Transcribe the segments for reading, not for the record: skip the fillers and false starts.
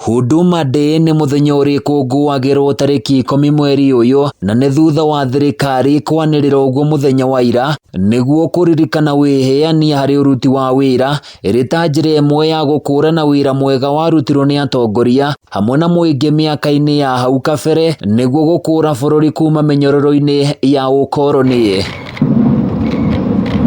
Huduma Day nĩ mũthenya ũrĩkũngũagĩrwo tarĩki 10 mweri ũyũ, na nĩ thutha wa thirikari kwanĩrĩra ũguo mũthenya wa ira nĩguo kũririkana wĩheani harĩ ũruti wa wĩra, ĩrĩ ta njĩra ĩmwe ya gũkũrana wĩra mwega warutirwo nĩ atongoria hamwe na mũingĩ mĩaka-inĩ ya hau kabere nĩguo gũkũra bũrũri kuma mĩnyororo-inĩ ya ũkoroni.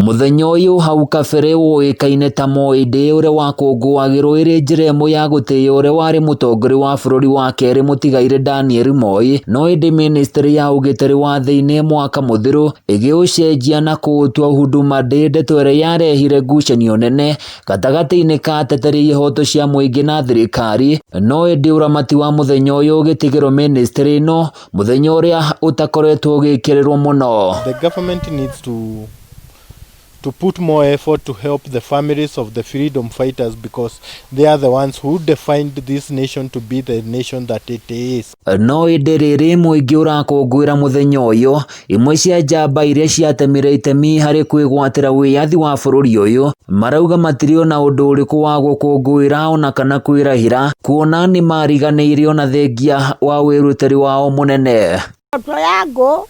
Mũthenya ũyũ hau kabere woĩkaine ta Moi Day, ũrĩa wakũngũagĩrwo ĩrĩ njĩra ĩmwe ya gũtĩĩa ũrĩa warĩ mũtongoria wa bũrũri wa kerĩ mũtigairĩ Daniel Moi, no ĩndĩ ministry ya ũgitĩri wa thĩinĩ mwaka mũthiru ĩgĩũcenjia na kũũtua Huduma Day, ndeto ĩrĩa yarehire ngucanio nene gatagatĩ-inĩ ka ateteri ihoto cia mũingĩ na thirikari, no ĩndĩ ũramati wa mũthenya ũyũ ũgĩtigĩrwo ministry ĩno, mũthenya ũrĩa ũtakoretwo ũgĩkĩrĩrwo mũno. The government needs to put more effort to help the families of the freedom fighters, because they are the ones who defined this nation to be the nation that it is. No ĩndĩ rĩrĩ mũingĩ ũrakũngũĩra mũthenya ũyũ, imwe cia njamba iria ciatemire itemi harĩ kwĩgwatĩra wĩyathi wa bũrũri ũyũ marauga matirĩ ona ũndũ ũrĩkũ wa gũkũngũĩra ona kana kwĩrahĩra, kuona nĩ mariganĩire ona thengia wa wĩrutĩri wao mũnene. Watoto yangu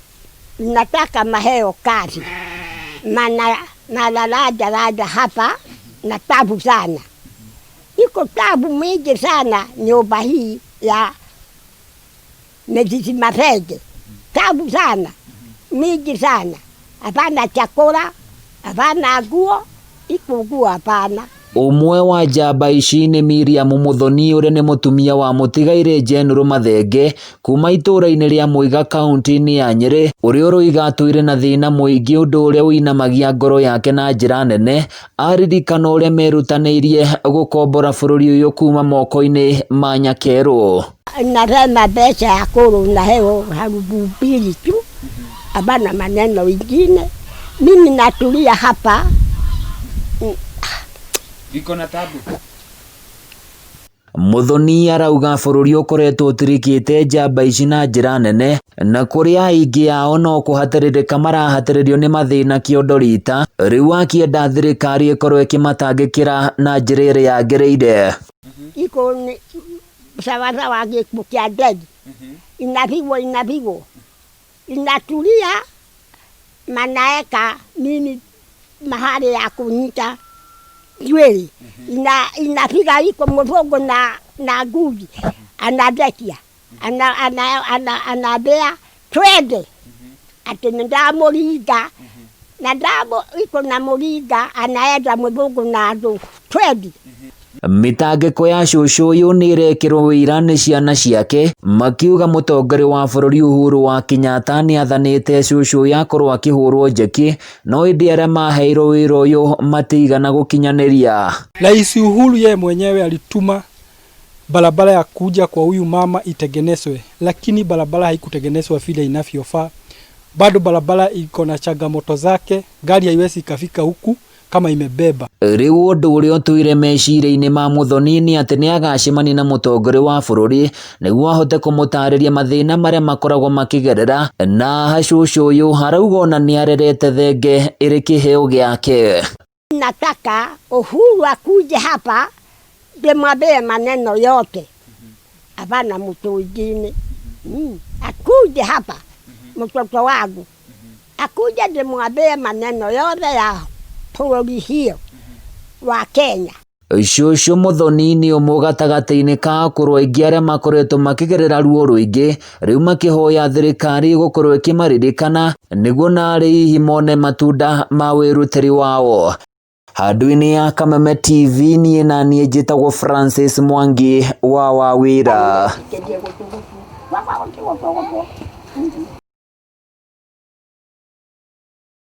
nataka maheo kazi, maana nalalaja hapa na tabu sana, iko tabu mingi sana nyumba hii ya Mzizi Marege, tabu sana mingi sana, hapana chakula, hapana nguo, iko nguo hapana. Ũmwe wa njamba ici nĩ Miriam Muthoni, ũrĩa nĩ mũtumia wa mũtigairĩ General Mathenge kuma itũũra-inĩ rĩa Mũiga kaunti-inĩ ya Nyĩrĩ, ũrĩa ũroiga atũire na thĩna mũingĩ, ũndũ ũrĩa ũinamagia ngoro yake na njĩra nene aririkana ũrĩa merutanĩirie gũkombora bũrũri ũyũ kuma moko-inĩ ma nyakerũ. Narema mbeca ya kuru na heo harubu mbili tu, hapana maneno ingine. Mimi natulia hapa iko na tabu. Muthoni arauga bũrũri ũkoretwo ũtirikĩte njamba ici na njĩra nene, na kũrĩa aingĩ ao no kũhatĩrĩrĩka marahatĩrĩrio nĩ mathĩna kĩondo rita, rĩu akĩenda thirikari ĩkorwo ĩkĩmatangĩkĩra na njĩra ĩrĩa yagĩrĩire. Iko ni sawasawa gĩkuũ kĩa ndege, inapigwa inatulia, manaeka mimi mahali ya kunyita jweli, inapiga iko mvogo na guji, anadekia anabea twende, ati nda muriga na ndabo iko na muriga, anaenda mvogo na ando twende. Mitangĩko ya cũcũ ũyũ nĩ ĩrekĩrwo wĩira nĩ ciana ciake, makiuga mũtongoria wa bũrũri Uhuru wa Kenyatta nĩ athanĩte cũcũ ũyũ akorwo akĩhũrwo njeki, no ĩndĩ arĩa maheirwo wĩra ũyũ matigana gũkinyanĩria. Rais Uhuru yeye mwenyewe alituma barabara ya kuja kwa huyu mama itengenezwe, lakini barabara haikutengenezwa vile inavyofaa. Bado barabara iko na changamoto zake, gari haiwezi ikafika huku kama imebeba. Rĩu ũndũ ũrĩa ũtũire meciria-inĩ ma Muthoni nĩ atĩ nĩ agacemania na mũtongoria wa bũrũri nĩguo ahote kũmũtarĩria mathĩna marĩa makoragwo makĩgerera, na cũcũ ũyũ arauga ona nĩ arerete thenge ĩrĩ kĩheo gĩake. Nataka Uhuru akuje hapa ndimwambie maneno yote, hapana mtu mwingine. Akuje hapa mtoto wangu, akuje ndimwambie maneno yote ya bũrũri hiyo wa Kenya. Cũcũ Muthoni nĩ ũmwe gatagatĩ-inĩ ka akũrũ aingĩ arĩa makoretwo makĩgerera ruo rũingĩ, rĩu makĩhoya thirikari gũkorwo ĩkĩmaririkana nĩguo narĩ hihi mone matunda ma wĩrutĩri wao. Handũ-inĩ ya Kameme TV niĩ naniĩ njĩtagwo Francis Mwangi wa Wawĩra.